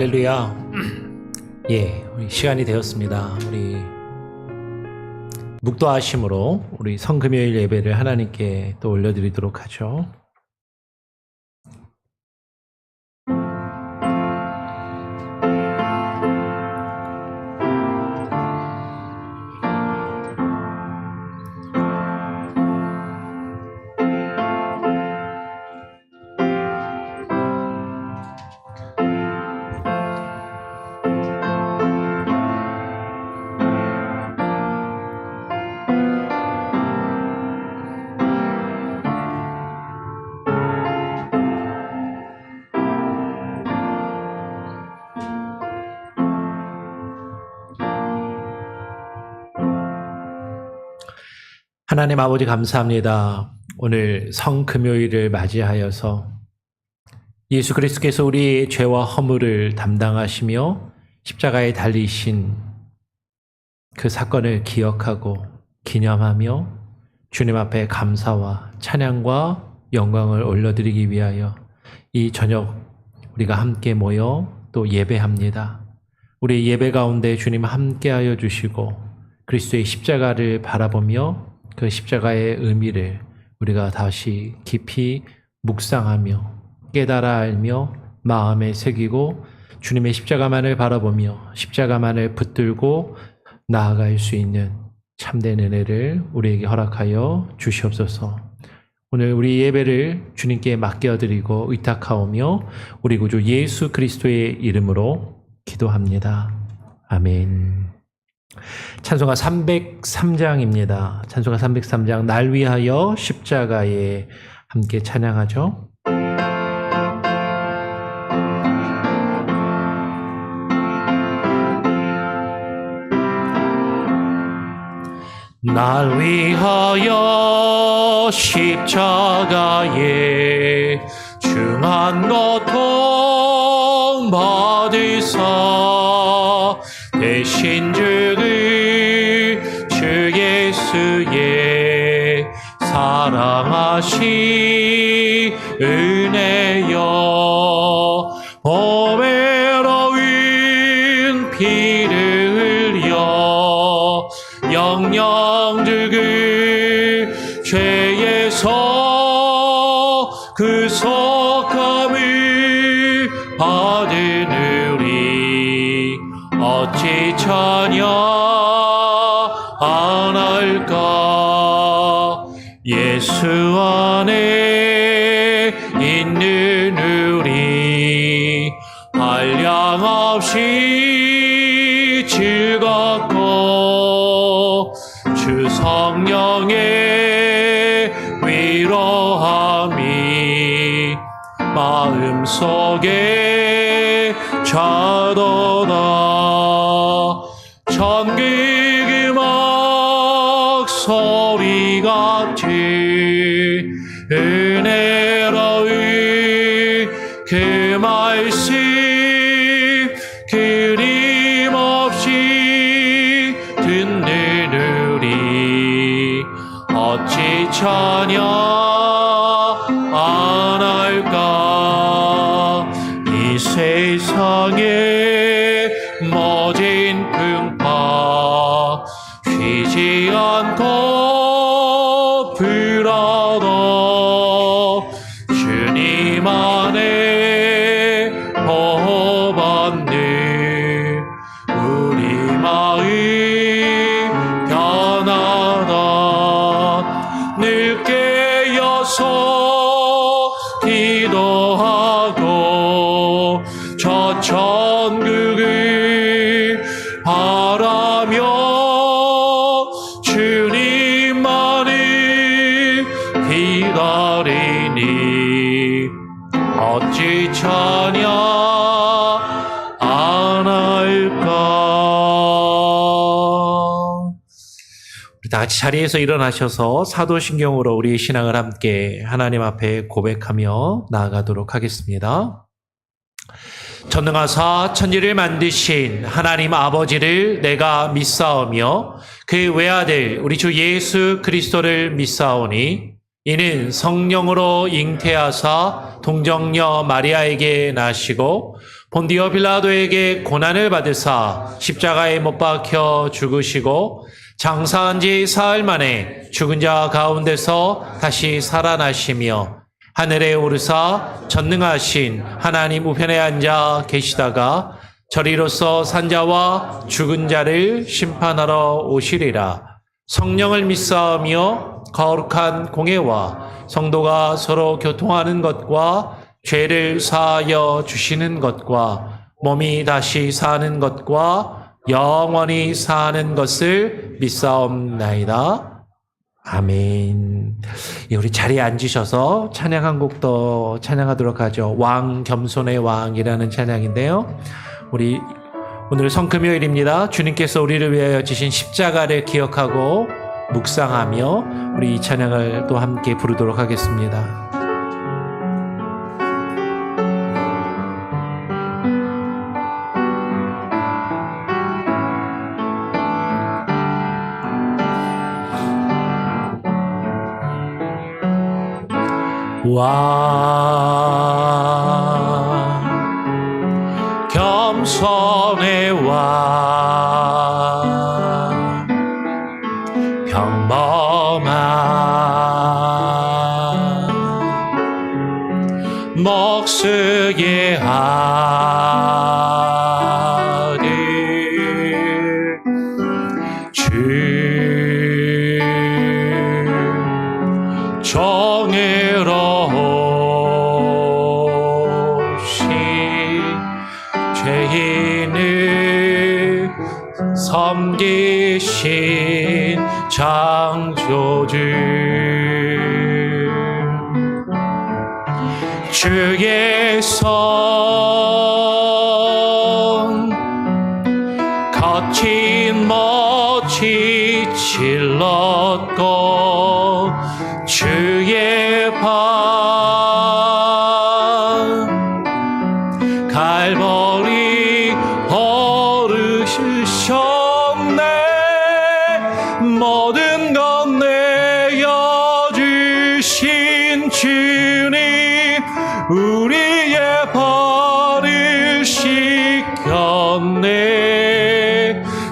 할렐루야. 우리 시간이 되었습니다. 우리 묵도하심으로 우리 성금요일 예배를 하나님께 또 올려드리도록 하죠. 하나님 아버지 감사합니다. 오늘 성금요일을 맞이하여서 예수 그리스도께서 우리의 죄와 허물을 담당하시며 십자가에 달리신 그 사건을 기억하고 기념하며 주님 앞에 감사와 찬양과 영광을 올려드리기 위하여 이 저녁 우리가 함께 모여 또 예배합니다. 우리 예배 가운데 주님 함께하여 주시고 그리스도의 십자가를 바라보며 그 십자가의 의미를 우리가 다시 깊이 묵상하며 깨달아 알며 마음에 새기고 주님의 십자가만을 바라보며 십자가만을 붙들고 나아갈 수 있는 참된 은혜를 우리에게 허락하여 주시옵소서. 오늘 우리 예배를 주님께 맡겨드리고 의탁하오며 우리 구주 예수 그리스도의 이름으로 기도합니다. 아멘. 찬송가 303장입니다. 찬송가 303장 날 위하여 십자가에 함께 찬양하죠. 날 위하여 십자가에 중한 고통 받으사 대신 죽은 주 예수의 사랑하신 은혜여 보배로운 피를 흘려 영영 죽은 죄에서 구속함을 받은 우리 어찌 전혀 안 할까. 예수 안에 있는 우리 한량없이 즐겁고 주 성령의 위로함이 마음속에 차도다. 천국 음악 소리 같은 은혜로운 그 말씀 끊임없이 듣는 우리 어찌 전혀 안 할까. 이 세상에 모진 풍파 쉬지 않고 불어도 주님 안에 보호받는 우리 마음 편하다. 늘 깨어서 기도하고 저 천국을 바라며 주님만을 기다리니 어찌 전혀 안 할까. 우리 다 같이 자리에서 일어나셔서 사도신경으로 우리의 신앙을 함께 하나님 앞에 고백하며 나아가도록 하겠습니다. 전능하사 천지를 만드신 하나님 아버지를 내가 믿사오며 그 외아들 우리 주 예수 그리스도를 믿사오니 이는 성령으로 잉태하사 동정녀 마리아에게 나시고 본디오 빌라도에게 고난을 받으사 십자가에 못 박혀 죽으시고 장사한 지 사흘 만에 죽은 자 가운데서 다시 살아나시며 하늘에 오르사 전능하신 하나님 우편에 앉아 계시다가 저리로서 산자와 죽은 자를 심판하러 오시리라. 성령을 믿사오며 거룩한 공예와 성도가 서로 교통하는 것과 죄를 사하여 주시는 것과 몸이 다시 사는 것과 영원히 사는 것을 믿사옵나이다. 아멘. 예, 우리 자리에 앉으셔서 찬양 한 곡 더 찬양하도록 하죠. 왕 겸손의 왕이라는 찬양인데요. 우리 오늘 성금요일입니다. 주님께서 우리를 위하여 지신 십자가를 기억하고 묵상하며 우리 이 찬양을 또 함께 부르도록 하겠습니다. 왕 겸손의 왕 평범한 목수의 아들 주 정의로우신 죄인을 섬기신 창조주 주의 손 거친 못이 찔렀고 주의 발 갈보리 오르셨네. 모든 것 내어주신 주님 우리의 발을 씻겼네.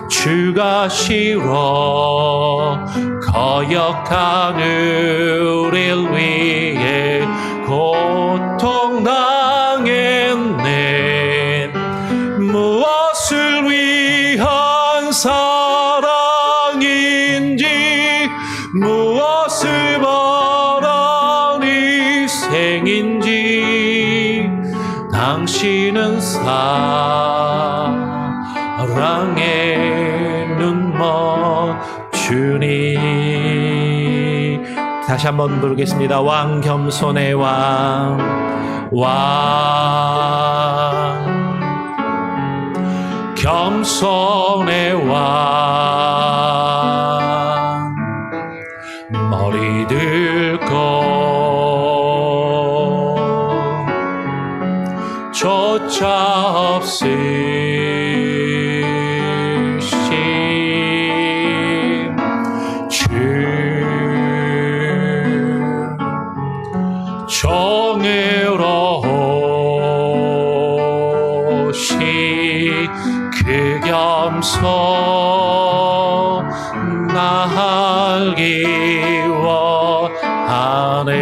주가 싫어 거역한 우릴 위해 고통당했네. 무엇을 위한 사랑인지 무엇을 바란 희생인지 당신은 사랑의 눈먼 주님. 다시 한번 부르겠습니다. 왕 겸손의 왕, 왕 겸손의 왕, 머리 들고 조차 없으신 주 정의로우신 그 겸손 날 기워하네.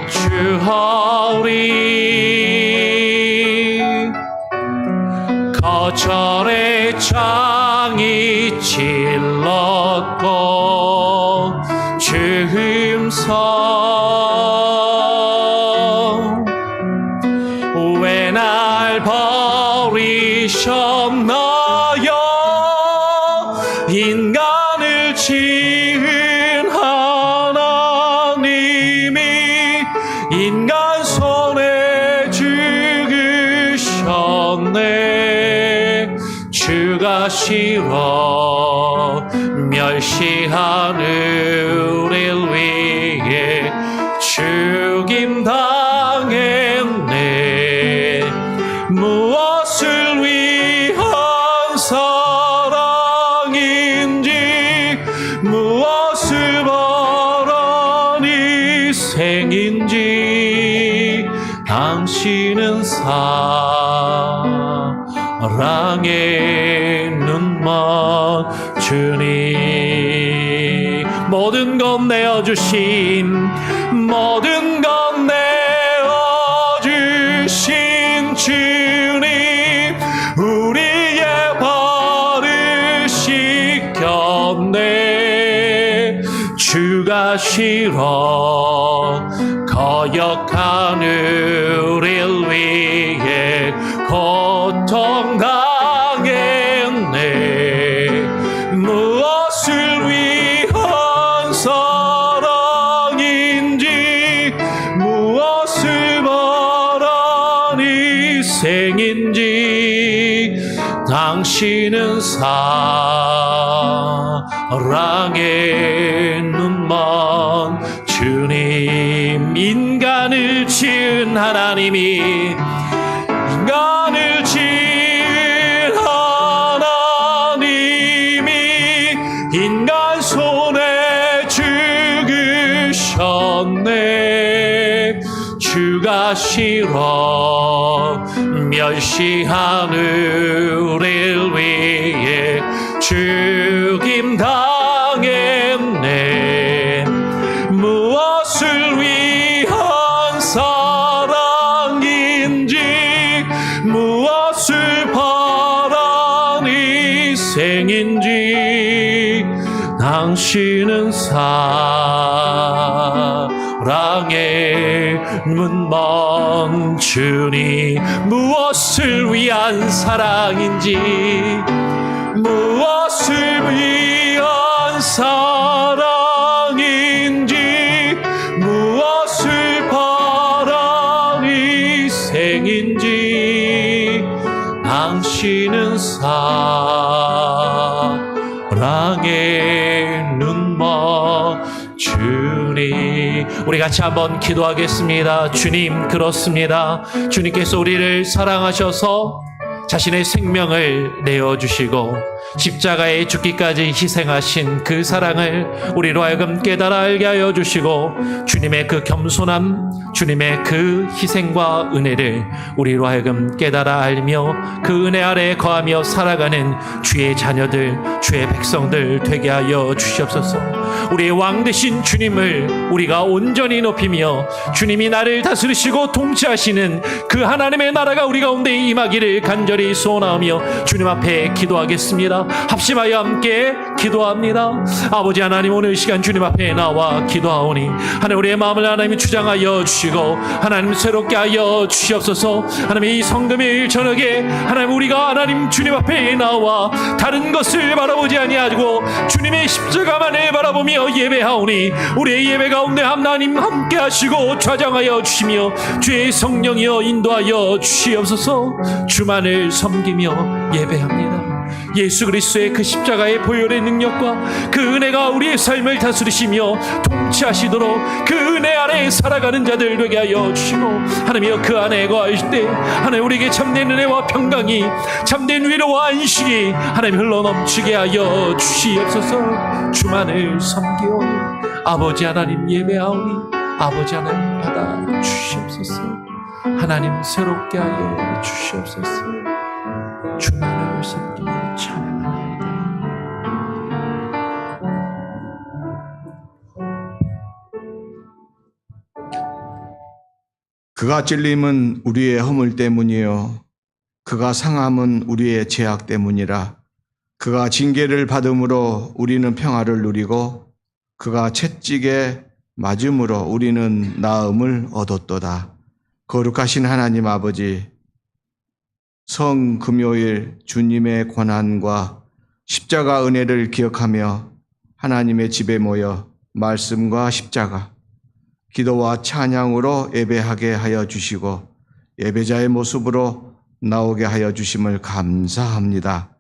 주허리 거절의 창이 찔렀고 주음성 왜 날 버리셨나요? 인간을 지은 하나님이 인간 손에 죽으셨네. 주가 싫어 멸시한 우릴 위해 죽임 당했네. 무엇을 위한 사랑인지 무엇을 바란 희생인지 당신은 사랑의 눈먼 주님, 모든 것 내어주신, 모든 것 내어주신 주님, 우리의 벌을 씻겼네. 주가 싫어 거역한 우릴 위해 고통당했네. 무엇을 위한 사랑인지, 무엇을 바란 희생인지, 당신은 사랑의 눈먼 주님, 인간을 지은 하나님이, 인간을 지은 하나님이 인간 손에 죽으셨네. 주가 싫어 멸시한 우릴 위해 죽임 당했네. 무엇을 위한 사랑인지, 무엇을 바란 희생인지, 당신은 사랑의 눈먼 주님, 무엇을 위한 사랑인지, 무엇을 위한 사랑인지, 무엇을 바란 희생인지, 당신은 사랑의 눈먼 주님. 우리 같이 한번 기도하겠습니다. 주님, 그렇습니다. 주님께서 우리를 사랑하셔서 자신의 생명을 내어주시고 십자가에 죽기까지 희생하신 그 사랑을 우리로 하여금 깨달아 알게 하여 주시고, 주님의 그 겸손함, 주님의 그 희생과 은혜를 우리로 하여금 깨달아 알며 그 은혜 아래에 거하며 살아가는 주의 자녀들, 주의 백성들 되게 하여 주시옵소서. 우리의 왕 되신 주님을 우리가 온전히 높이며 주님이 나를 다스리시고 통치하시는 그 하나님의 나라가 우리 가운데 임하기를 간절히 소원하며 주님 앞에 기도하겠습니다. 합심하여 함께 기도합니다. 아버지 하나님, 오늘 시간 주님 앞에 나와 기도하오니 하나님, 우리의 마음을 하나님이 주장하여 주시고 하나님 새롭게 하여 주시옵소서. 하나님, 이 성금일 저녁에 하나님 우리가 하나님 주님 앞에 나와 다른 것을 바라보지 아니하고 주님의 십자가만을 바라보며 예배하오니 우리의 예배 가운데 하나님 함께 하시고 좌장하여 주시며 주의 성령이여 인도하여 주시옵소서. 주만을 섬기며 예배합니다. 예수 그리스도의 그 십자가의 보혈의 능력과 그 은혜가 우리의 삶을 다스리시며 통치하시도록 그 은혜 아래 살아가는 자들 되게 하여 주시고, 하나님이여 그 안에 거하실 때 하나님 우리에게 참된 은혜와 평강이, 참된 위로와 안식이 하나님 흘러넘치게 하여 주시옵소서. 주만을 섬기오니 아버지 하나님 예배하오니 아버지 하나님 받아 주시옵소서. 하나님 새롭게 하여 주시옵소서. 주만을 섬기며 찬양하나이다. 그가 찔림은 우리의 허물 때문이요 그가 상함은 우리의 죄악 때문이라. 그가 징계를 받음으로 우리는 평화를 누리고 그가 채찍에 맞음으로 우리는 나음을 얻었도다. 거룩하신 하나님 아버지, 성금요일 주님의 고난과 십자가 은혜를 기억하며 하나님의 집에 모여 말씀과 십자가, 기도와 찬양으로 예배하게 하여 주시고 예배자의 모습으로 나오게 하여 주심을 감사합니다.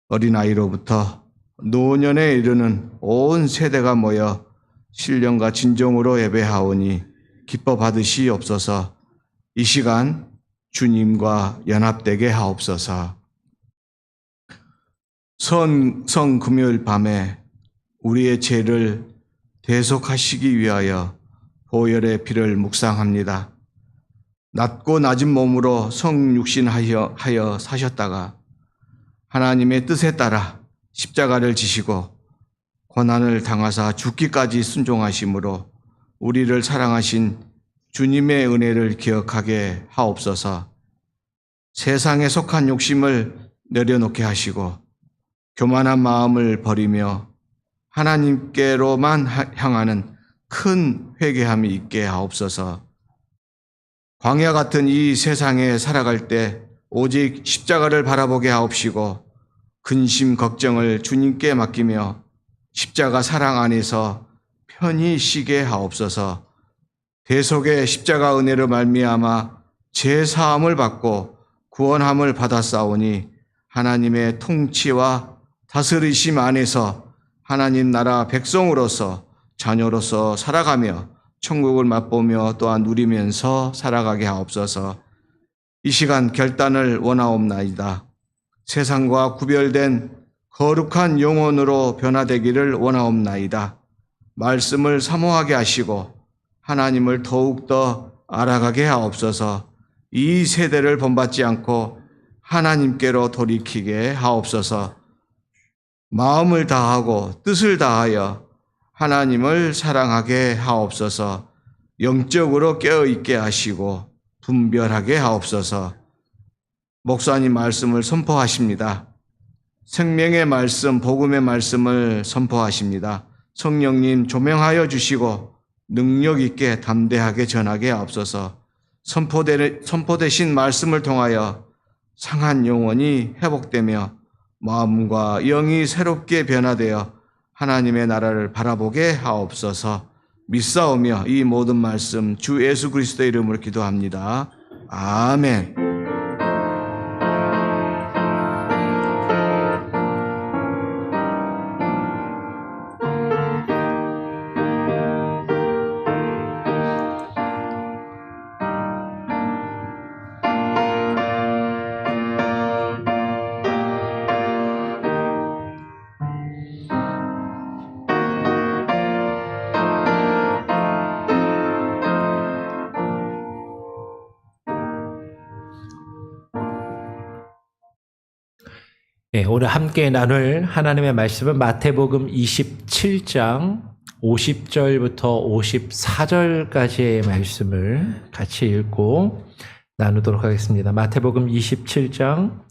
어린아이로부터 노년에 이르는 온 세대가 모여 신령과 진정으로 예배하오니 기뻐 받으시옵소서. 이 시간 주님과 연합되게 하옵소서. 성금요일 밤에 우리의 죄를 대속하시기 위하여 보혈의 피를 묵상합니다. 낮고 낮은 몸으로 성육신하여 사셨다가 하나님의 뜻에 따라 십자가를 지시고 고난을 당하사 죽기까지 순종하심으로 우리를 사랑하신 주님의 은혜를 기억하게 하옵소서. 세상에 속한 욕심을 내려놓게 하시고 교만한 마음을 버리며 하나님께로만 향하는 큰 회개함이 있게 하옵소서. 광야 같은 이 세상에 살아갈 때 오직 십자가를 바라보게 하옵시고 근심 걱정을 주님께 맡기며 십자가 사랑 안에서 편히 쉬게 하옵소서. 대속의 십자가 은혜로 말미암아 죄 사함을 받고 구원함을 받았사오니 하나님의 통치와 다스리심 안에서 하나님 나라 백성으로서 자녀로서 살아가며 천국을 맛보며 또한 누리면서 살아가게 하옵소서. 이 시간 결단을 원하옵나이다. 세상과 구별된 거룩한 영혼으로 변화되기를 원하옵나이다. 말씀을 사모하게 하시고 하나님을 더욱더 알아가게 하옵소서. 이 세대를 본받지 않고 하나님께로 돌이키게 하옵소서. 마음을 다하고 뜻을 다하여 하나님을 사랑하게 하옵소서. 영적으로 깨어있게 하시고 분별하게 하옵소서. 목사님 말씀을 선포하십니다. 생명의 말씀, 복음의 말씀을 선포하십니다. 성령님 조명하여 주시고 능력 있게 담대하게 전하게 하옵소서. 선포되신 말씀을 통하여 상한 영혼이 회복되며 마음과 영이 새롭게 변화되어 하나님의 나라를 바라보게 하옵소서. 믿사오며 이 모든 말씀 주 예수 그리스도의 이름으로 기도합니다. 아멘. 네, 오늘 함께 나눌 하나님의 말씀은 마태복음 27장 50절부터 54절까지의 말씀을 같이 읽고 나누도록 하겠습니다. 마태복음 27장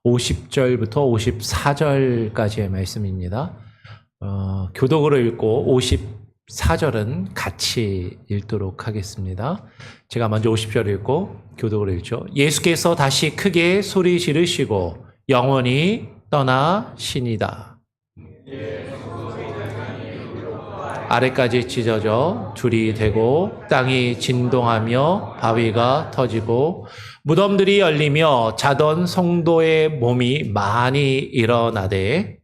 50절부터 54절까지의 말씀입니다. 교독으로 읽고 54절은 같이 읽도록 하겠습니다. 제가 먼저 50절 읽고 교독으로 읽죠. 예수께서 다시 크게 소리 지르시고 영원히 떠나시니다. 아래까지 찢어져 둘이 되고 땅이 진동하며 바위가 터지고 무덤들이 열리며 자던 성도의 몸이 많이 일어나되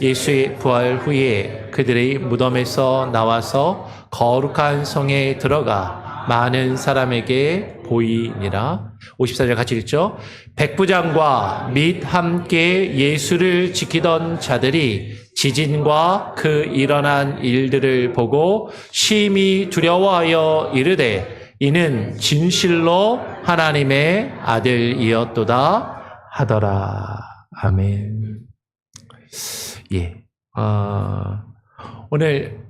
예수의 부활 후에 그들이 무덤에서 나와서 거룩한 성에 들어가 많은 사람에게 보이니라. 54절 같이 읽죠. 백부장과 및 함께 예수를 지키던 자들이 지진과 그 일어난 일들을 보고 심히 두려워하여 이르되 이는 진실로 하나님의 아들이었도다 하더라. 아멘. 예. 오늘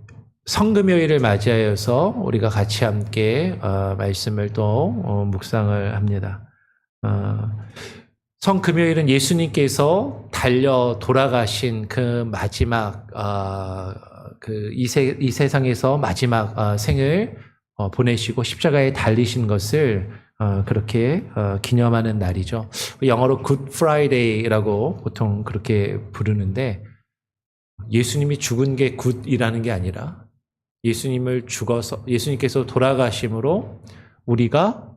성금요일을 맞이하여서 우리가 같이 함께 말씀을 또 묵상을 합니다. 성금요일은 예수님께서 달려 돌아가신 그 마지막 이 세상에서 마지막 생을 보내시고 십자가에 달리신 것을 그렇게 기념하는 날이죠. 영어로 Good Friday라고 보통 그렇게 부르는데 예수님이 죽은 게 굿이라는 게 아니라 예수님께서 돌아가심으로 우리가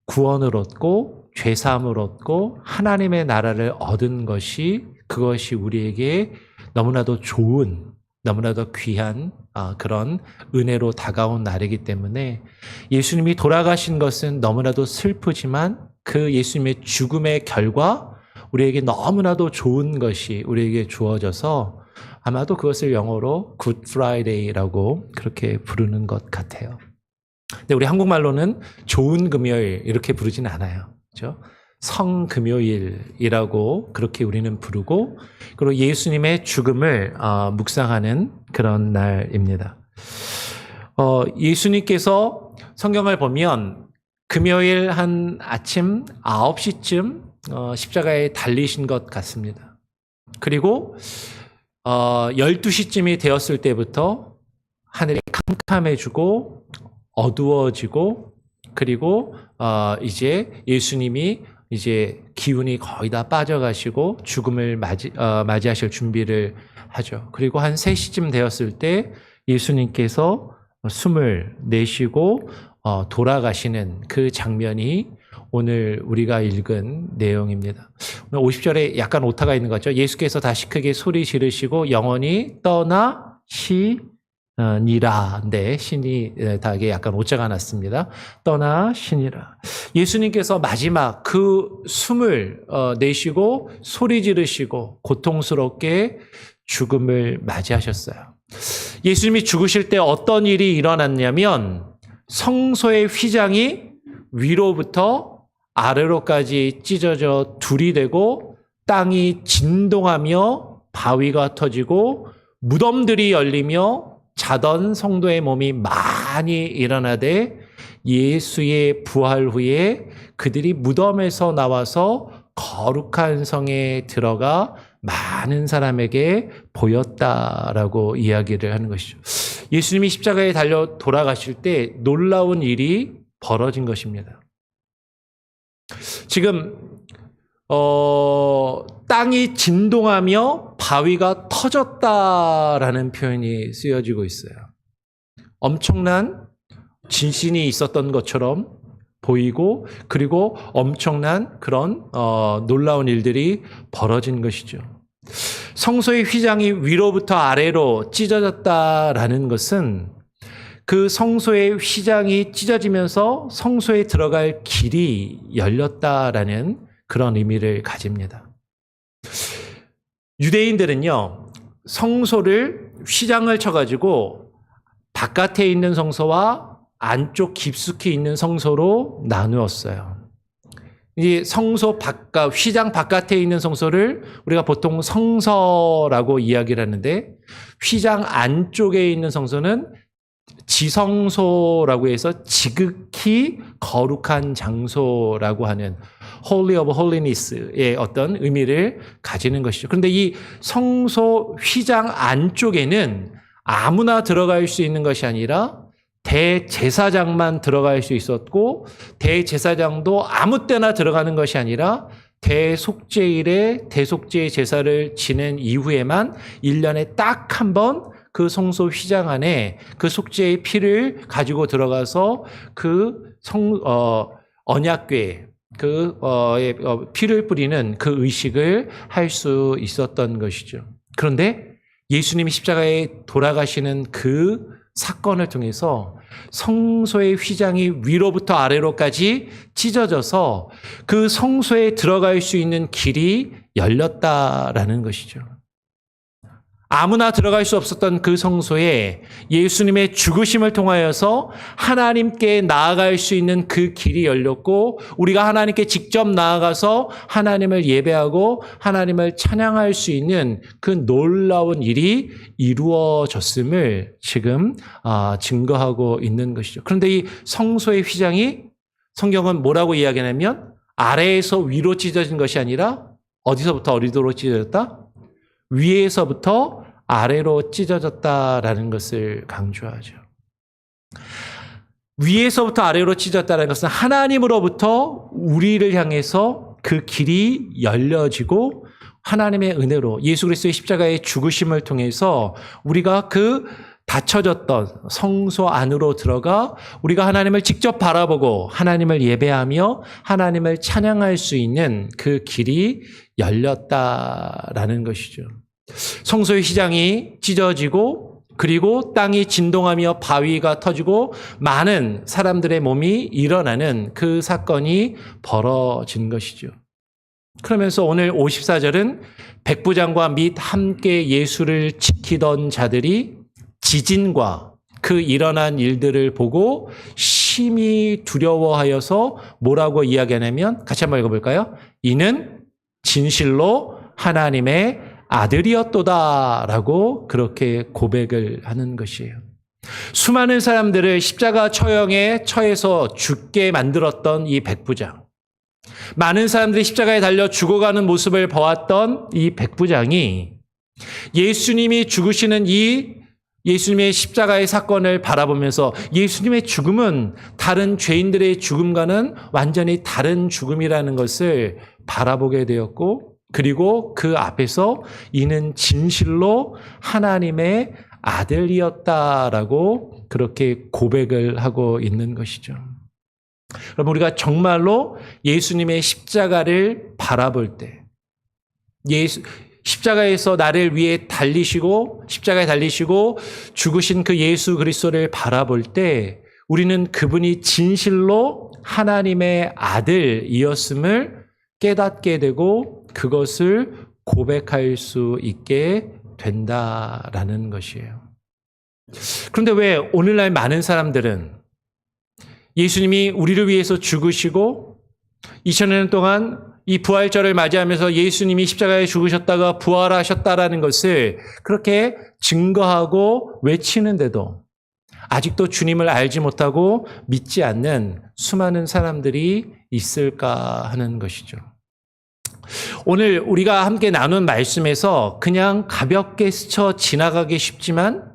구원을 얻고 죄사함을 얻고 하나님의 나라를 얻은 그것이 우리에게 너무나도 좋은, 너무나도 귀한 그런 은혜로 다가온 날이기 때문에 예수님이 돌아가신 것은 너무나도 슬프지만 그 예수님의 죽음의 결과 우리에게 너무나도 좋은 것이 우리에게 주어져서 아마도 그것을 영어로 Good Friday라고 그렇게 부르는 것 같아요. 근데 우리 한국말로는 좋은 금요일 이렇게 부르지는 않아요. 그렇죠? 성금요일이라고 그렇게 우리는 부르고, 그리고 예수님의 죽음을 묵상하는 그런 날입니다. 예수님께서 성경을 보면 금요일 한 아침 9시쯤 십자가에 달리신 것 같습니다. 그리고 12시쯤이 되었을 때부터 하늘이 캄캄해지고 어두워지고, 그리고 이제 예수님이 이제 기운이 거의 다 빠져가시고 죽음을 맞이하실 준비를 하죠. 그리고 한 3시쯤 되었을 때 예수님께서 숨을 내쉬고 돌아가시는 그 장면이 오늘 우리가 읽은 내용입니다. 오늘 50절에 약간 오타가 있는 거죠. 예수께서 다시 크게 소리 지르시고 영원히 떠나시니라. 네, 신이 다게 약간 오차가 났습니다. 떠나시니라. 예수님께서 마지막 그 숨을 내쉬고 소리 지르시고 고통스럽게 죽음을 맞이하셨어요. 예수님이 죽으실 때 어떤 일이 일어났냐면 성소의 휘장이 위로부터 아래로까지 찢어져 둘이 되고 땅이 진동하며 바위가 터지고 무덤들이 열리며 자던 성도의 몸이 많이 일어나되 예수의 부활 후에 그들이 무덤에서 나와서 거룩한 성에 들어가 많은 사람에게 보였다라고 이야기를 하는 것이죠. 예수님이 십자가에 달려 돌아가실 때 놀라운 일이 벌어진 것입니다. 지금 땅이 진동하며 바위가 터졌다라는 표현이 쓰여지고 있어요. 엄청난 진신이 있었던 것처럼 보이고, 그리고 엄청난 그런 놀라운 일들이 벌어진 것이죠. 성소의 휘장이 위로부터 아래로 찢어졌다라는 것은 그 성소의 휘장이 찢어지면서 성소에 들어갈 길이 열렸다라는 그런 의미를 가집니다. 유대인들은요, 성소를 휘장을 쳐가지고 바깥에 있는 성소와 안쪽 깊숙이 있는 성소로 나누었어요. 이 성소 바깥, 휘장 바깥에 있는 성소를 우리가 보통 성서라고 이야기를 하는데, 휘장 안쪽에 있는 성소는 지성소라고 해서 지극히 거룩한 장소라고 하는 Holy of Holiness의 어떤 의미를 가지는 것이죠. 그런데 이 성소 휘장 안쪽에는 아무나 들어갈 수 있는 것이 아니라 대제사장만 들어갈 수 있었고, 대제사장도 아무 때나 들어가는 것이 아니라 대속죄일에 대속죄 제사를 지낸 이후에만 1년에 딱 한 번 그 성소 휘장 안에 그 속죄의 피를 가지고 들어가서 그 언약궤 피를 뿌리는 그 의식을 할 수 있었던 것이죠. 그런데 예수님이 십자가에 돌아가시는 그 사건을 통해서 성소의 휘장이 위로부터 아래로까지 찢어져서 그 성소에 들어갈 수 있는 길이 열렸다라는 것이죠. 아무나 들어갈 수 없었던 그 성소에 예수님의 죽으심을 통하여서 하나님께 나아갈 수 있는 그 길이 열렸고, 우리가 하나님께 직접 나아가서 하나님을 예배하고 하나님을 찬양할 수 있는 그 놀라운 일이 이루어졌음을 지금 증거하고 있는 것이죠. 그런데 이 성소의 휘장이 성경은 뭐라고 이야기하냐면 아래에서 위로 찢어진 것이 아니라 어디서부터 어디로 찢어졌다? 위에서부터 아래로 찢어졌다라는 것을 강조하죠. 위에서부터 아래로 찢어졌다는 것은 하나님으로부터 우리를 향해서 그 길이 열려지고, 하나님의 은혜로 예수 그리스도의 십자가의 죽으심을 통해서 우리가 그 닫혀졌던 성소 안으로 들어가 우리가 하나님을 직접 바라보고 하나님을 예배하며 하나님을 찬양할 수 있는 그 길이 열렸다라는 것이죠. 성소의 휘장이 찢어지고, 그리고 땅이 진동하며 바위가 터지고 많은 사람들의 몸이 일어나는 그 사건이 벌어진 것이죠. 그러면서 오늘 54절은 백부장과 및 함께 예수를 지키던 자들이 지진과 그 일어난 일들을 보고 심히 두려워하여서 뭐라고 이야기하냐면 같이 한번 읽어볼까요? 이는 진실로 하나님의 아들이었도다라고 그렇게 고백을 하는 것이에요. 수많은 사람들을 십자가 처형에 처해서 죽게 만들었던 이 백부장, 많은 사람들이 십자가에 달려 죽어가는 모습을 보았던 이 백부장이 예수님이 죽으시는 이 예수님의 십자가의 사건을 바라보면서 예수님의 죽음은 다른 죄인들의 죽음과는 완전히 다른 죽음이라는 것을 바라보게 되었고, 그리고 그 앞에서 이는 진실로 하나님의 아들이었다라고 그렇게 고백을 하고 있는 것이죠. 여러분, 우리가 정말로 예수님의 십자가를 바라볼 때, 십자가에서 나를 위해 십자가에 달리시고 죽으신 그 예수 그리스도를 바라볼 때 우리는 그분이 진실로 하나님의 아들이었음을 깨닫게 되고 그것을 고백할 수 있게 된다라는 것이에요. 그런데 왜 오늘날 많은 사람들은 예수님이 우리를 위해서 죽으시고 2000년 동안 이 부활절을 맞이하면서 예수님이 십자가에 죽으셨다가 부활하셨다라는 것을 그렇게 증거하고 외치는데도 아직도 주님을 알지 못하고 믿지 않는 수많은 사람들이 있을까 하는 것이죠. 오늘 우리가 함께 나눈 말씀에서 그냥 가볍게 스쳐 지나가기 쉽지만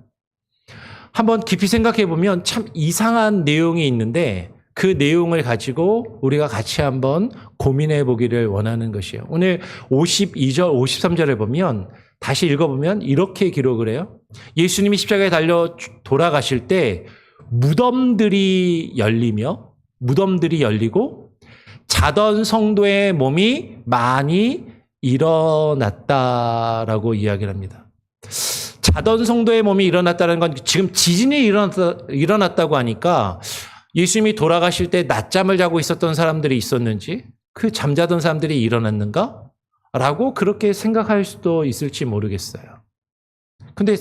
한번 깊이 생각해 보면 참 이상한 내용이 있는데 그 내용을 가지고 우리가 같이 한번 고민해 보기를 원하는 것이에요. 오늘 52절, 53절을 보면 다시 읽어보면 이렇게 기록을 해요. 예수님이 십자가에 달려 돌아가실 때 무덤들이 열리고 자던 성도의 몸이 많이 일어났다라고 이야기를 합니다. 자던 성도의 몸이 일어났다는 건 지금 지진이 일어났다고 하니까 예수님이 돌아가실 때 낮잠을 자고 있었던 사람들이 있었는지 그 잠자던 사람들이 일어났는가? 라고 그렇게 생각할 수도 있을지 모르겠어요. 근데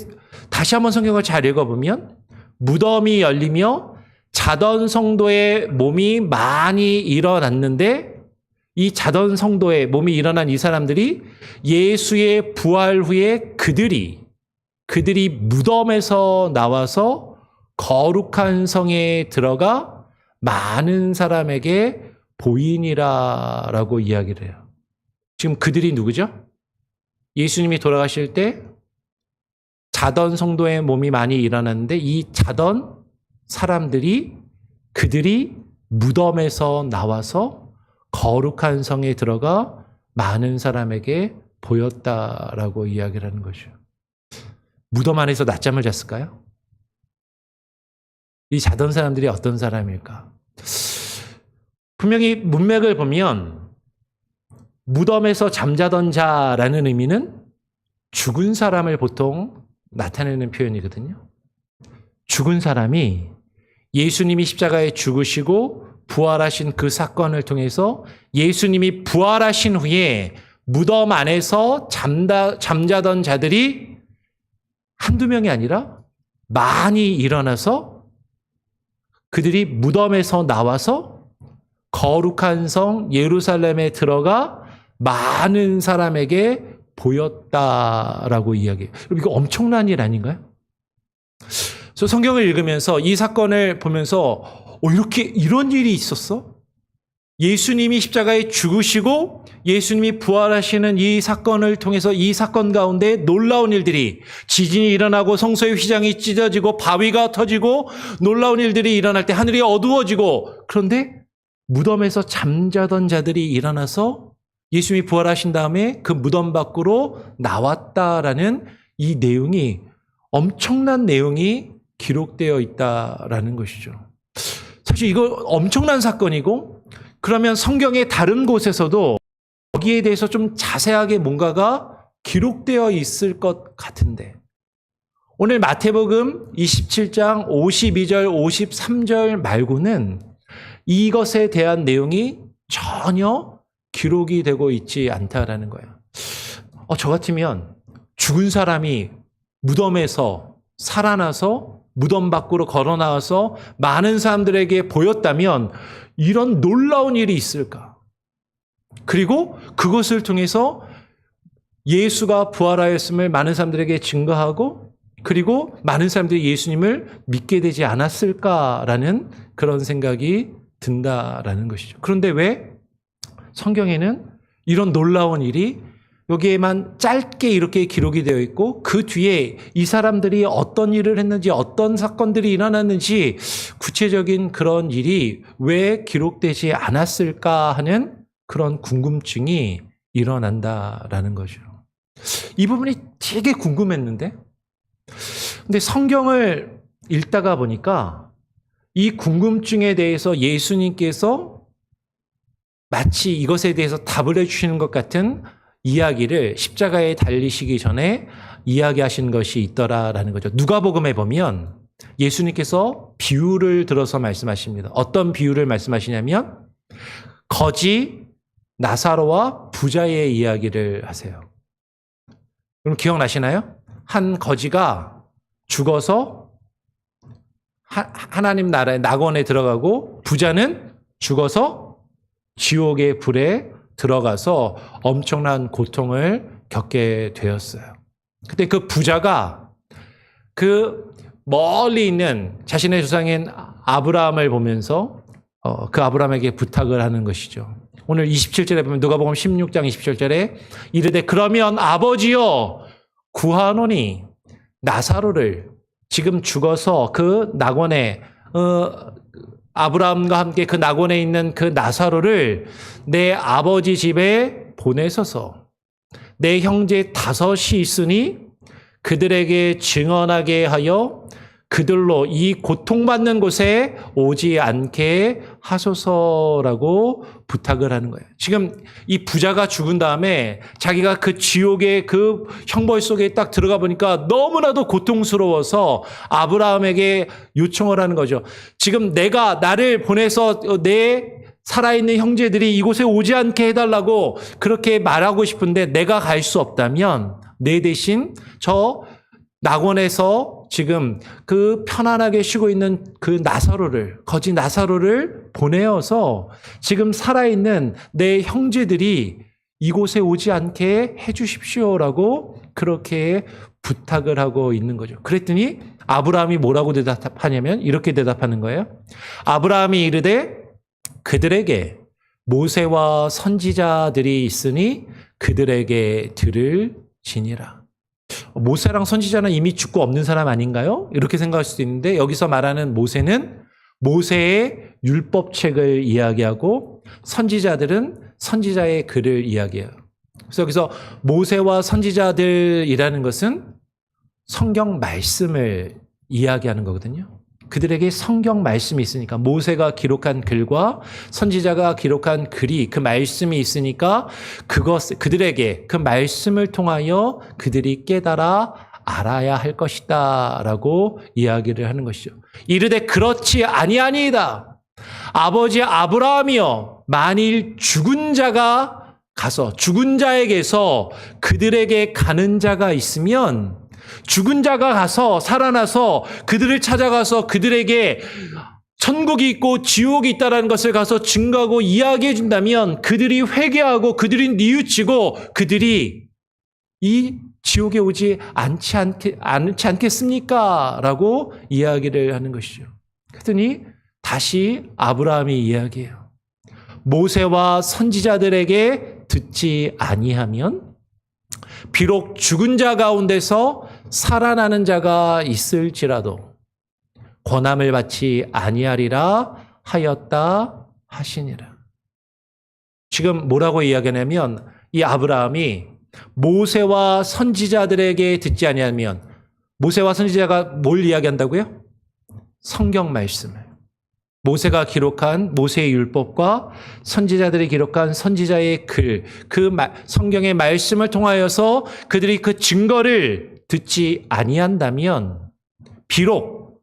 다시 한번 성경을 잘 읽어보면 무덤이 열리며 자던 성도의 몸이 많이 일어났는데 이 자던 성도의 몸이 일어난 이 사람들이 예수의 부활 후에 그들이 무덤에서 나와서 거룩한 성에 들어가 많은 사람에게 보이니라라고 이야기를 해요. 지금 그들이 누구죠? 예수님이 돌아가실 때 자던 성도의 몸이 많이 일어났는데 이 자던 사람들이 그들이 무덤에서 나와서 거룩한 성에 들어가 많은 사람에게 보였다라고 이야기를 하는 것이죠. 무덤 안에서 낮잠을 잤을까요? 이 자던 사람들이 어떤 사람일까? 분명히 문맥을 보면 무덤에서 잠자던 자라는 의미는 죽은 사람을 보통 나타내는 표현이거든요. 죽은 사람이 예수님이 십자가에 죽으시고 부활하신 그 사건을 통해서 예수님이 부활하신 후에 무덤 안에서 잠자던 자들이 한두 명이 아니라 많이 일어나서 그들이 무덤에서 나와서 거룩한 성 예루살렘에 들어가 많은 사람에게 보였다라고 이야기해요. 이거 엄청난 일 아닌가요? 그래서 성경을 읽으면서 이 사건을 보면서 이런 일이 있었어? 예수님이 십자가에 죽으시고 예수님이 부활하시는 이 사건을 통해서 이 사건 가운데 놀라운 일들이 지진이 일어나고 성소의 휘장이 찢어지고 바위가 터지고 놀라운 일들이 일어날 때 하늘이 어두워지고 그런데 무덤에서 잠자던 자들이 일어나서 예수님이 부활하신 다음에 그 무덤 밖으로 나왔다라는 이 내용이 엄청난 내용이 기록되어 있다라는 것이죠. 사실 이거 엄청난 사건이고 그러면 성경의 다른 곳에서도 여기에 대해서 좀 자세하게 뭔가가 기록되어 있을 것 같은데 오늘 마태복음 27장 52절 53절 말고는 이것에 대한 내용이 전혀 기록이 되고 있지 않다라는 거예요. 저 같으면 죽은 사람이 무덤에서 살아나서 무덤 밖으로 걸어 나와서 많은 사람들에게 보였다면 이런 놀라운 일이 있을까? 그리고 그것을 통해서 예수가 부활하였음을 많은 사람들에게 증거하고 그리고 많은 사람들이 예수님을 믿게 되지 않았을까라는 그런 생각이 든다라는 것이죠. 그런데 왜 성경에는 이런 놀라운 일이 여기에만 짧게 이렇게 기록이 되어 있고 그 뒤에 이 사람들이 어떤 일을 했는지 어떤 사건들이 일어났는지 구체적인 그런 일이 왜 기록되지 않았을까 하는 그런 궁금증이 일어난다라는 거죠. 이 부분이 되게 궁금했는데 근데 성경을 읽다가 보니까 이 궁금증에 대해서 예수님께서 마치 이것에 대해서 답을 해주시는 것 같은 이야기를 십자가에 달리시기 전에 이야기하신 것이 있더라라는 거죠. 누가복음에 보면 예수님께서 비유를 들어서 말씀하십니다. 어떤 비유를 말씀하시냐면 거지 나사로와 부자의 이야기를 하세요. 그럼 기억나시나요? 한 거지가 죽어서 하나님 나라의 낙원에 들어가고 부자는 죽어서 지옥의 불에 들어가서 엄청난 고통을 겪게 되었어요. 그때 그 부자가 그 멀리 있는 자신의 조상인 아브라함을 보면서 그 아브라함에게 부탁을 하는 것이죠. 오늘 27절에 보면 누가복음 16장 27절에 이르되 그러면 아버지여 구하노니 나사로를 지금 죽어서 그 낙원에 아브라함과 함께 그 낙원에 있는 그 나사로를 내 아버지 집에 보내소서. 내 형제 5이 있으니 그들에게 증언하게 하여 그들로 이 고통받는 곳에 오지 않게 하소서라고 부탁을 하는 거예요. 지금 이 부자가 죽은 다음에 자기가 그 지옥의 그 형벌 속에 딱 들어가 보니까 너무나도 고통스러워서 아브라함에게 요청을 하는 거죠. 지금 내가 나를 보내서 내 살아있는 형제들이 이곳에 오지 않게 해달라고 그렇게 말하고 싶은데 내가 갈 수 없다면 내 대신 저 낙원에서 지금 그 편안하게 쉬고 있는 그 나사로를, 거지 나사로를 보내어서 지금 살아있는 내 형제들이 이곳에 오지 않게 해 주십시오라고 그렇게 부탁을 하고 있는 거죠. 그랬더니 아브라함이 뭐라고 대답하냐면 이렇게 대답하는 거예요. 아브라함이 이르되 그들에게 모세와 선지자들이 있으니 그들에게 들을지니라. 모세랑 선지자는 이미 죽고 없는 사람 아닌가요? 이렇게 생각할 수도 있는데 여기서 말하는 모세는 모세의 율법책을 이야기하고 선지자들은 선지자의 글을 이야기해요. 그래서 여기서 모세와 선지자들이라는 것은 성경 말씀을 이야기하는 거거든요. 그들에게 성경 말씀이 있으니까 모세가 기록한 글과 선지자가 기록한 글이 그 말씀이 있으니까 그들에게 그 말씀을 통하여 그들이 깨달아 알아야 할 것이다 라고 이야기를 하는 것이죠. 이르되 그렇지 아니하니이다. 아버지 아브라함이여 만일 죽은 자가 가서 죽은 자에게서 그들에게 가는 자가 있으면 죽은 자가 가서 살아나서 그들을 찾아가서 그들에게 천국이 있고 지옥이 있다는 것을 가서 증거하고 이야기해 준다면 그들이 회개하고 그들이 뉘우치고 그들이 이 지옥에 오지 않지 않겠습니까? 라고 이야기를 하는 것이죠. 그랬더니 다시 아브라함이 이야기해요. 모세와 선지자들에게 듣지 아니하면 비록 죽은 자 가운데서 살아나는 자가 있을지라도 권함을 받지 아니하리라 하였다 하시니라. 지금 뭐라고 이야기하냐면 이 아브라함이 모세와 선지자들에게 듣지 아니하면 모세와 선지자가 뭘 이야기한다고요? 성경 말씀을. 모세가 기록한 모세의 율법과 선지자들이 기록한 선지자의 글, 그 성경의 말씀을 통하여서 그들이 그 증거를 듣지 아니한다면 비록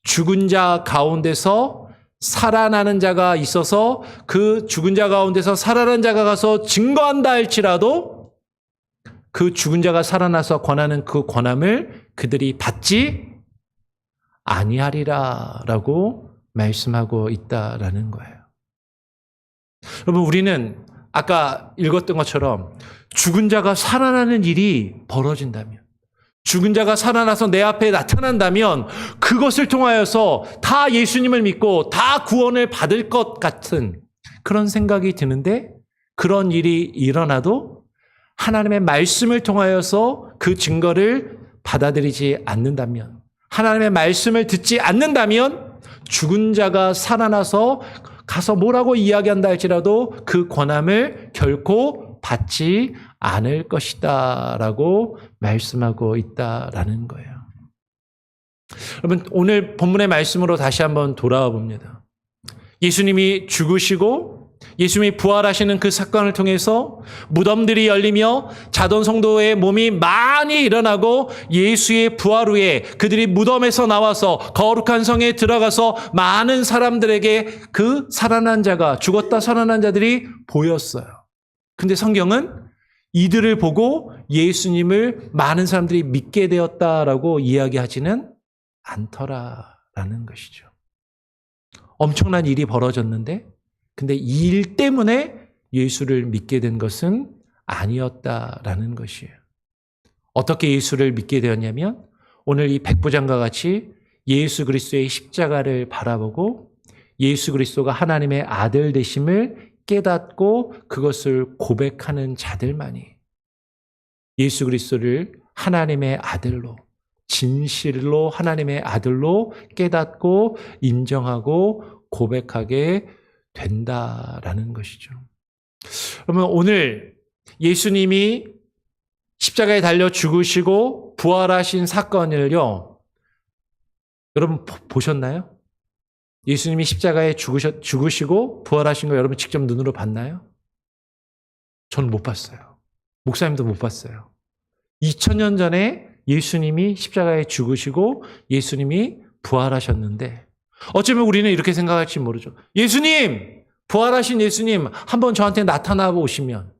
죽은 자 가운데서 살아나는 자가 있어서 그 죽은 자 가운데서 살아난 자가 가서 증거한다 할지라도 그 죽은 자가 살아나서 권하는 그 권함을 그들이 받지 아니하리라라고 말씀하고 있다라는 거예요. 여러분, 우리는 아까 읽었던 것처럼 죽은 자가 살아나는 일이 벌어진다면, 죽은 자가 살아나서 내 앞에 나타난다면 그것을 통하여서 다 예수님을 믿고 다 구원을 받을 것 같은 그런 생각이 드는데, 그런 일이 일어나도 하나님의 말씀을 통하여서 그 증거를 받아들이지 않는다면, 하나님의 말씀을 듣지 않는다면 죽은 자가 살아나서 가서 뭐라고 이야기한다 할지라도 그 권함을 결코 받지 않을 것이다 라고 말씀하고 있다라는 거예요. 여러분, 오늘 본문의 말씀으로 다시 한번 돌아와 봅니다. 예수님이 죽으시고 예수님이 부활하시는 그 사건을 통해서 무덤들이 열리며 자돈 성도의 몸이 많이 일어나고, 예수의 부활 후에 그들이 무덤에서 나와서 거룩한 성에 들어가서 많은 사람들에게 그 살아난 자가, 죽었다 살아난 자들이 보였어요. 근데 성경은 이들을 보고 예수님을 많은 사람들이 믿게 되었다라고 이야기하지는 않더라라는 것이죠. 엄청난 일이 벌어졌는데, 근데 이 일 때문에 예수를 믿게 된 것은 아니었다라는 것이에요. 어떻게 예수를 믿게 되었냐면, 오늘 이 백부장과 같이 예수 그리스도의 십자가를 바라보고 예수 그리스도가 하나님의 아들 되심을 깨닫고 그것을 고백하는 자들만이 예수 그리스도를 하나님의 아들로, 진실로 하나님의 아들로 깨닫고 인정하고 고백하게 된다라는 것이죠. 그러면 오늘 예수님이 십자가에 달려 죽으시고 부활하신 사건을요, 여러분 보셨나요? 예수님이 십자가에 죽으시고 부활하신 거 여러분 직접 눈으로 봤나요? 저는 못 봤어요. 목사님도 못 봤어요. 2000년 전에 예수님이 십자가에 죽으시고 예수님이 부활하셨는데, 어쩌면 우리는 이렇게 생각할지 모르죠. 예수님, 부활하신 예수님 한번 저한테 나타나 보시면,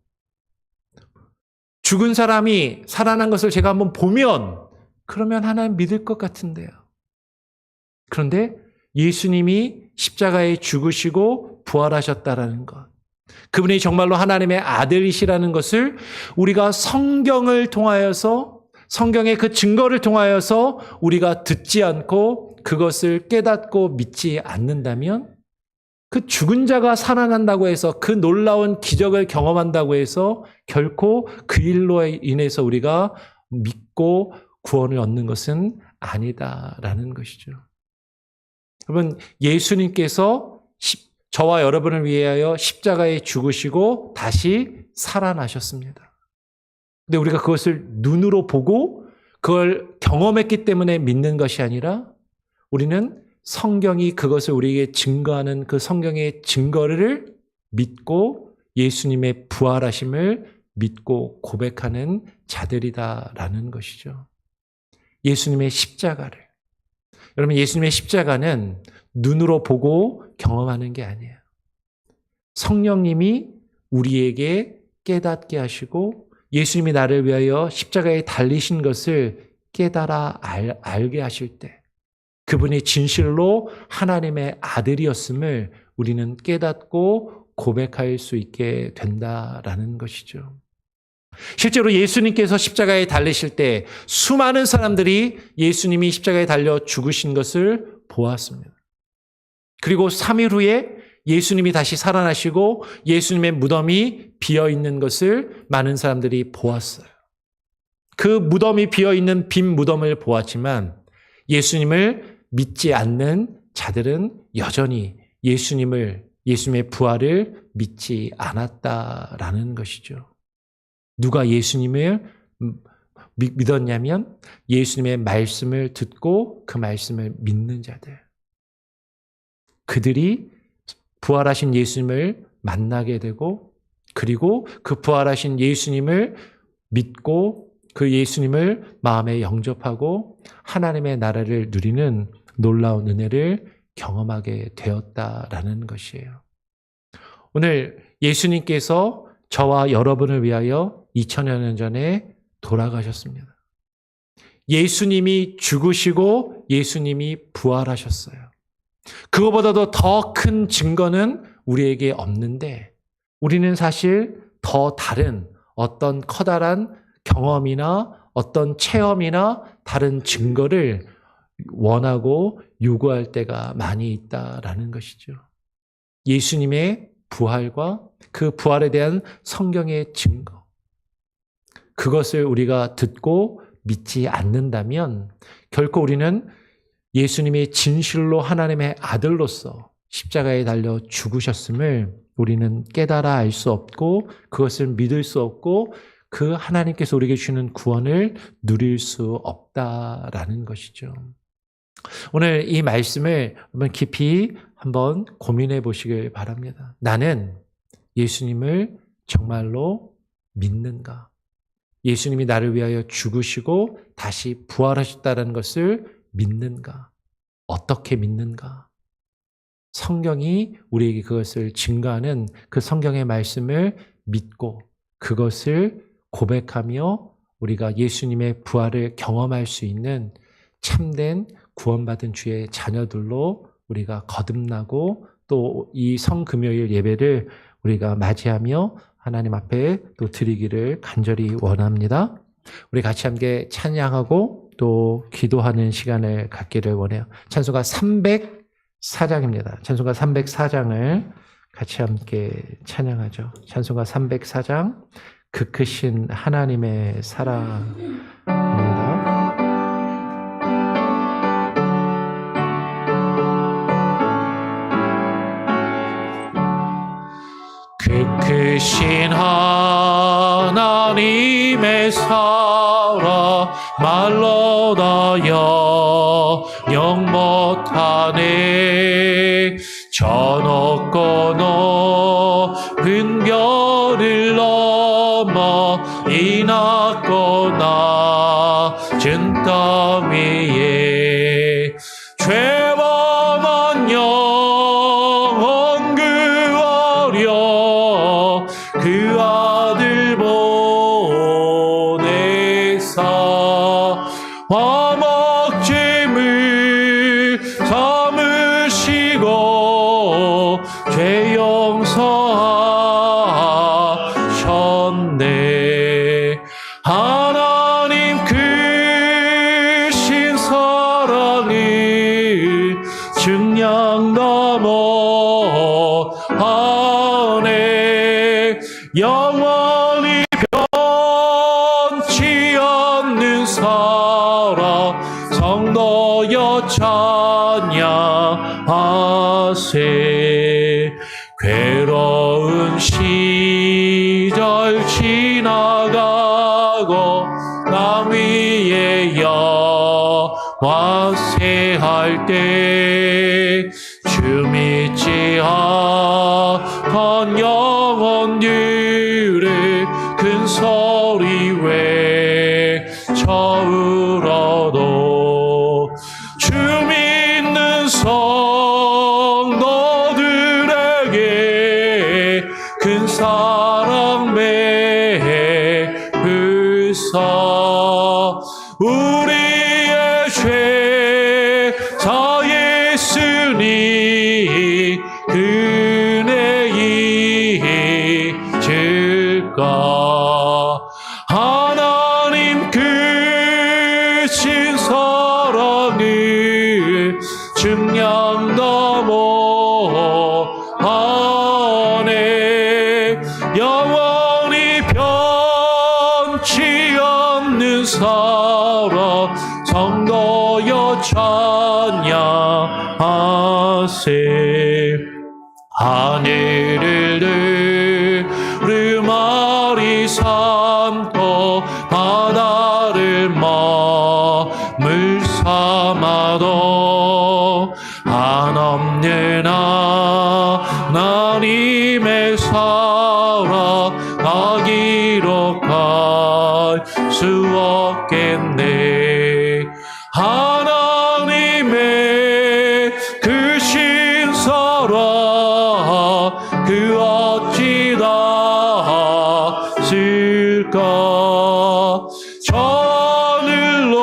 죽은 사람이 살아난 것을 제가 한번 보면 그러면 하나님 믿을 것 같은데요. 그런데 예수님이 십자가에 죽으시고 부활하셨다라는 것, 그분이 정말로 하나님의 아들이시라는 것을 우리가 성경을 통하여서, 성경의 그 증거를 통하여서 우리가 듣지 않고 그것을 깨닫고 믿지 않는다면, 그 죽은 자가 살아난다고 해서, 그 놀라운 기적을 경험한다고 해서 결코 그 일로 인해서 우리가 믿고 구원을 얻는 것은 아니다라는 것이죠. 여러분, 예수님께서 저와 여러분을 위하여 십자가에 죽으시고 다시 살아나셨습니다. 근데 우리가 그것을 눈으로 보고 그걸 경험했기 때문에 믿는 것이 아니라, 우리는 성경이 그것을 우리에게 증거하는 그 성경의 증거를 믿고 예수님의 부활하심을 믿고 고백하는 자들이다라는 것이죠. 예수님의 십자가를, 여러분, 예수님의 십자가는 눈으로 보고 경험하는 게 아니에요. 성령님이 우리에게 깨닫게 하시고 예수님이 나를 위하여 십자가에 달리신 것을 깨달아 알게 하실 때, 그분이 진실로 하나님의 아들이었음을 우리는 깨닫고 고백할 수 있게 된다라는 것이죠. 실제로 예수님께서 십자가에 달리실 때 수많은 사람들이 예수님이 십자가에 달려 죽으신 것을 보았습니다. 그리고 3일 후에 예수님이 다시 살아나시고 예수님의 무덤이 비어있는 것을 많은 사람들이 보았어요. 그 무덤이 비어있는 빈 무덤을 보았지만 예수님을 믿지 않는 자들은 여전히 예수님의 부활을 믿지 않았다라는 것이죠. 누가 예수님을 믿었냐면 예수님의 말씀을 듣고 그 말씀을 믿는 자들. 그들이 부활하신 예수님을 만나게 되고, 그리고 그 부활하신 예수님을 믿고 그 예수님을 마음에 영접하고 하나님의 나라를 누리는 놀라운 은혜를 경험하게 되었다라는 것이에요. 오늘 예수님께서 저와 여러분을 위하여 2000여 년 전에 돌아가셨습니다. 예수님이 죽으시고 예수님이 부활하셨어요. 그거보다도 더 큰 증거는 우리에게 없는데 우리는 사실 더 다른 어떤 커다란 경험이나 어떤 체험이나 다른 증거를 원하고 요구할 때가 많이 있다라는 것이죠. 예수님의 부활과 그 부활에 대한 성경의 증거. 그것을 우리가 듣고 믿지 않는다면 결코 우리는 예수님이 진실로 하나님의 아들로서 십자가에 달려 죽으셨음을 우리는 깨달아 알 수 없고 그것을 믿을 수 없고 그 하나님께서 우리에게 주는 구원을 누릴 수 없다라는 것이죠. 오늘 이 말씀을 한번 깊이 한번 고민해 보시길 바랍니다. 나는 예수님을 정말로 믿는가? 예수님이 나를 위하여 죽으시고 다시 부활하셨다는 것을 믿는가? 어떻게 믿는가? 성경이 우리에게 그것을 증거하는 그 성경의 말씀을 믿고 그것을 고백하며 우리가 예수님의 부활을 경험할 수 있는 참된 구원받은 주의 자녀들로 우리가 거듭나고 또 이 성금요일 예배를 우리가 맞이하며 하나님 앞에 또 드리기를 간절히 원합니다. 우리 같이 함께 찬양하고 또 기도하는 시간을 갖기를 원해요. 찬송가 304장입니다. 찬송가 304장을 같이 함께 찬양하죠. 찬송가 304장 그 크신 하나님의 사랑입니다. 그 크신 하나님의 사랑 말로 다 영영 못하네. 저 높고 높은 별을 넘어 이 낮고 낮은 땅 위에 죄범한 영혼 구하려 그 아들 보내사 화목짐을 삼으시고 죄 용서하셨네. 하나님 크신 사랑을 증량 넘어 하네. 영원히 변치 않는 사랑 성도여 찬양하세. 괴로운 시절 지나가고 땅 위에 영화세할 때 주 믿지 않던 영혼들을 큰 소리 외쳐 울어도 주 믿는 성도들에게 큰 사랑 베푸사. 우리의 죄사 예수님 은혜 잊을까. 하나님 크신 사랑을 증량 넘어 하네. 영원히 변치 않는 사랑 성도여 찬양하세. 하늘을 느르마리 삼고 바다를 머물 삼아도 한없는 하나님의 사랑 나 기록할 수 없겠네. 하나님의 크신 사랑 그 어찌 닿았을까. 저늘로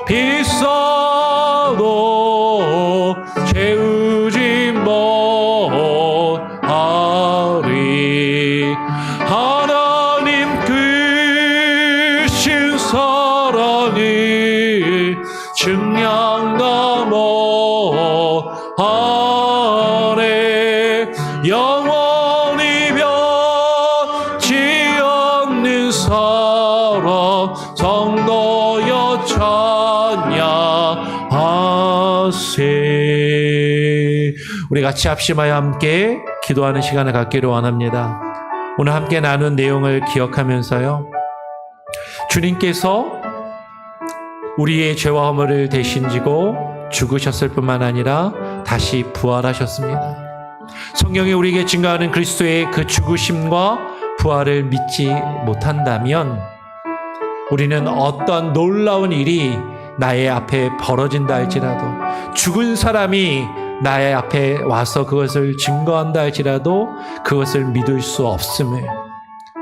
비싸도 채우지 못하리. 하나님 크신 사랑이 증량 넘어 하네. 영원히 변치 않는 사랑 성도여 찬양하세. 우리 같이 합심하여 함께 기도하는 시간을 갖기를 원합니다. 오늘 함께 나눈 내용을 기억하면서요, 주님께서 우리의 죄와 허물을 대신 지고 죽으셨을 뿐만 아니라 다시 부활하셨습니다. 성경이 우리에게 증거하는 그리스도의 그 죽으심과 부활을 믿지 못한다면 우리는 어떤 놀라운 일이 나의 앞에 벌어진다 할지라도, 죽은 사람이 나의 앞에 와서 그것을 증거한다 할지라도 그것을 믿을 수 없음을,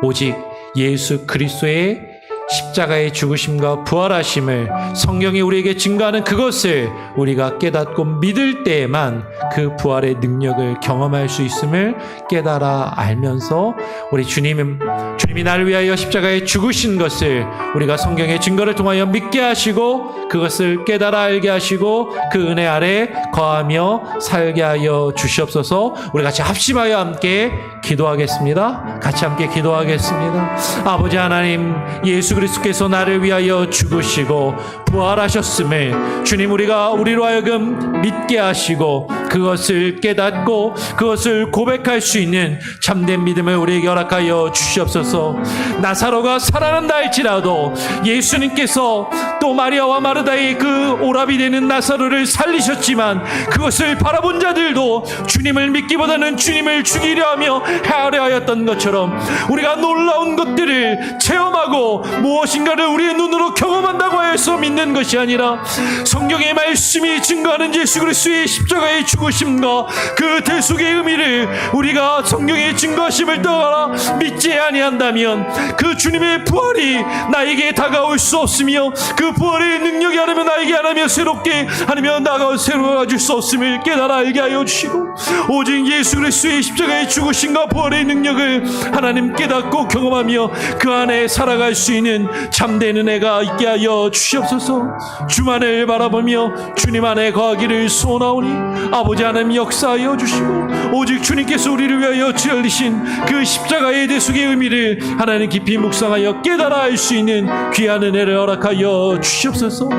오직 예수 그리스도의 십자가의 죽으심과 부활하심을 성경이 우리에게 증거하는 그것을 우리가 깨닫고 믿을 때에만 그 부활의 능력을 경험할 수 있음을 깨달아 알면서, 우리 주님이 나를 위하여 십자가에 죽으신 것을 우리가 성경의 증거를 통하여 믿게 하시고 그것을 깨달아 알게 하시고 그 은혜 아래 거하며 살게 하여 주시옵소서. 우리 같이 합심하여 함께 기도하겠습니다. 같이 함께 기도하겠습니다. 아버지 하나님, 예수 그리스도께서 나를 위하여 죽으시고 부활하셨음을 주님 우리로 하여금 믿게 하시고 그것을 깨닫고 그것을 고백할 수 있는 참된 믿음을 우리에게 허락하여 주시옵소서. 나사로가 살아난다 할지라도 예수님께서 또 마리아와 마르다의 그 오랍이 되는 나사로를 살리셨지만 그것을 바라본 자들도 주님을 믿기보다는 주님을 죽이려 하며 헤아려 하였던 것처럼 우리가 놀라운 것들을 체험하고 무엇인가를 우리의 눈으로 경험한다고 해서 믿는 것이 아니라 성경의 말씀이 증거하는 예수 그리스도의 십자가의 죽으심과 그 대속의 의미를 우리가 성경의 증거하심을 따라 믿지 아니한다면 그 주님의 부활이 나에게 다가올 수 없으며 그 부활의 능력이 하나면 나에게 하나며 새롭게 하나며 새로워질 수 없음을 깨달아 알게 하여 주시고, 오직 예수 그리스도의 십자가의 죽으심과 부활의 능력을 하나님 깨닫고 경험하며 그 안에 살아갈 수 있는 참된 은혜가 있게 하여 주시옵소서. 주만을 바라보며 주님 안에 거하기를 소원하오니 아버지 하나님 역사하여 주시고, 오직 주님께서 우리를 위하여 흘리신 그 십자가의 대속의 의미를 하나님 깊이 묵상하여 깨달아 알 수 있는 귀한 은혜를 허락하여 주시옵소서.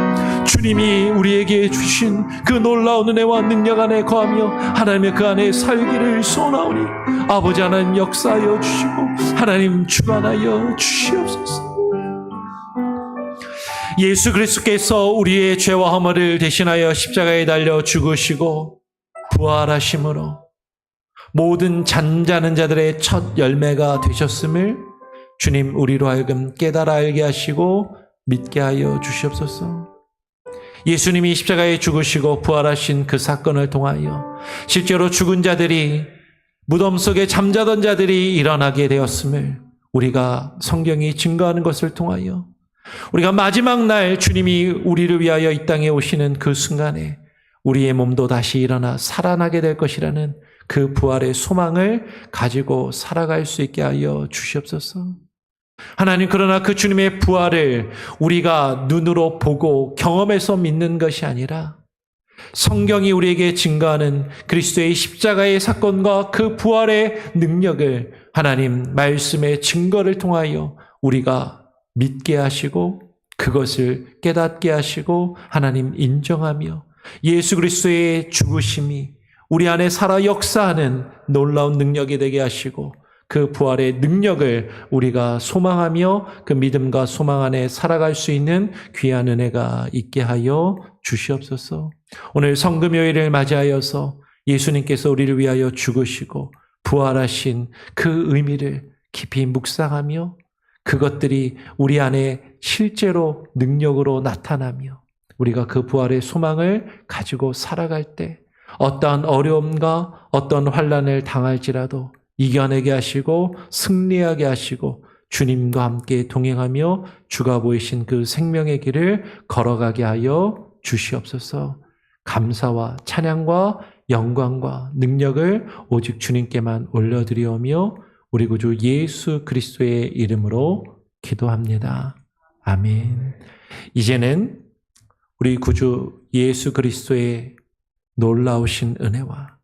주님이 우리에게 주신 그 놀라운 은혜와 능력 안에 거하며 하나님의 그 안에 살기를 소원하오니 아버지 하나님 역사하여 주시고 하나님 주관하여 주시옵소서. 예수 그리스도께서 우리의 죄와 허물을 대신하여 십자가에 달려 죽으시고 부활하심으로 모든 잠자는 자들의 첫 열매가 되셨음을 주님 우리로 하여금 깨달아 알게 하시고 믿게 하여 주시옵소서. 예수님이 십자가에 죽으시고 부활하신 그 사건을 통하여 실제로 죽은 자들이, 무덤 속에 잠자던 자들이 일어나게 되었음을 우리가 성경이 증거하는 것을 통하여 우리가 마지막 날 주님이 우리를 위하여 이 땅에 오시는 그 순간에 우리의 몸도 다시 일어나 살아나게 될 것이라는 그 부활의 소망을 가지고 살아갈 수 있게 하여 주시옵소서. 하나님, 그러나 그 주님의 부활을 우리가 눈으로 보고 경험해서 믿는 것이 아니라 성경이 우리에게 증거하는 그리스도의 십자가의 사건과 그 부활의 능력을 하나님 말씀의 증거를 통하여 우리가 믿게 하시고 그것을 깨닫게 하시고 하나님 인정하며 예수 그리스도의 죽으심이 우리 안에 살아 역사하는 놀라운 능력이 되게 하시고 그 부활의 능력을 우리가 소망하며 그 믿음과 소망 안에 살아갈 수 있는 귀한 은혜가 있게 하여 주시옵소서. 오늘 성금요일을 맞이하여서 예수님께서 우리를 위하여 죽으시고 부활하신 그 의미를 깊이 묵상하며 그것들이 우리 안에 실제로 능력으로 나타나며 우리가 그 부활의 소망을 가지고 살아갈 때 어떠한 어려움과 어떤 환난을 당할지라도 이겨내게 하시고 승리하게 하시고 주님과 함께 동행하며 주가 보이신 그 생명의 길을 걸어가게 하여 주시옵소서. 감사와 찬양과 영광과 능력을 오직 주님께만 올려드리오며 우리 구주 예수 그리스도의 이름으로 기도합니다. 아멘. 이제는 우리 구주 예수 그리스도의 놀라우신 은혜와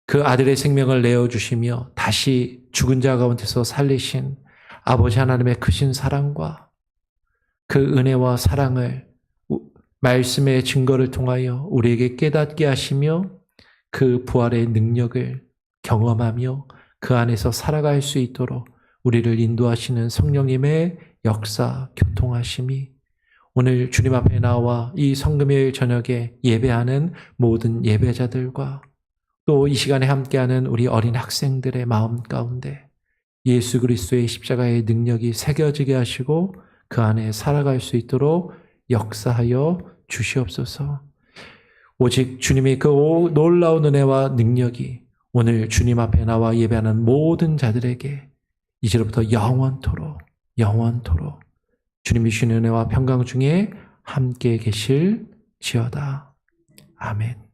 그 아들의 생명을 내어주시며 다시 죽은 자 가운데서 살리신 아버지 하나님의 크신 사랑과 그 은혜와 사랑을 말씀의 증거를 통하여 우리에게 깨닫게 하시며 그 부활의 능력을 경험하며 그 안에서 살아갈 수 있도록 우리를 인도하시는 성령님의 역사, 교통하심이 오늘 주님 앞에 나와 이 성금요일 저녁에 예배하는 모든 예배자들과 또 이 시간에 함께하는 우리 어린 학생들의 마음 가운데 예수 그리스도의 십자가의 능력이 새겨지게 하시고 그 안에 살아갈 수 있도록 역사하여 주시옵소서. 오직 주님의 그 놀라운 은혜와 능력이 오늘 주님 앞에 나와 예배하는 모든 자들에게 이제로부터 영원토록 주님이 주시는 은혜와 평강 중에 함께 계실지어다. 아멘.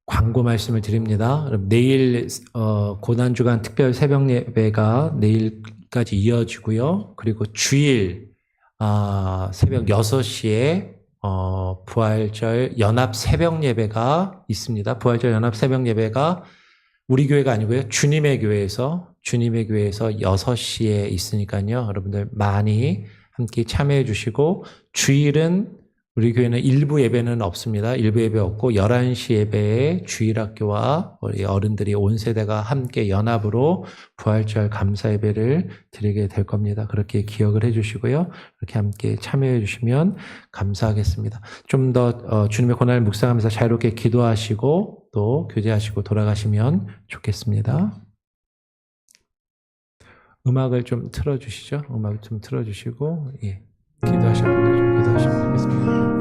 광고 말씀을 드립니다. 내일 고난주간 특별 새벽 예배가 내일까지 이어지고요. 그리고 주일 새벽 6시에 부활절 연합 새벽 예배가 있습니다. 부활절 연합 새벽 예배가 우리 교회가 아니고요. 주님의 교회에서 6시에 있으니까요. 여러분들 많이 함께 참여해 주시고 주일은 우리 교회는 일부 예배는 없습니다. 일부 예배 없고 11시 예배에 주일학교와 우리 어른들이 온 세대가 함께 연합으로 부활절 감사 예배를 드리게 될 겁니다. 그렇게 기억을 해 주시고요. 그렇게 함께 참여해 주시면 감사하겠습니다. 좀 더 주님의 고난을 묵상하면서 자유롭게 기도하시고 또 교제하시고 돌아가시면 좋겠습니다. 음악을 좀 틀어주시죠. 음악 좀 틀어주시고 기도하실 분들 좀 기도하시면 좋겠습니다.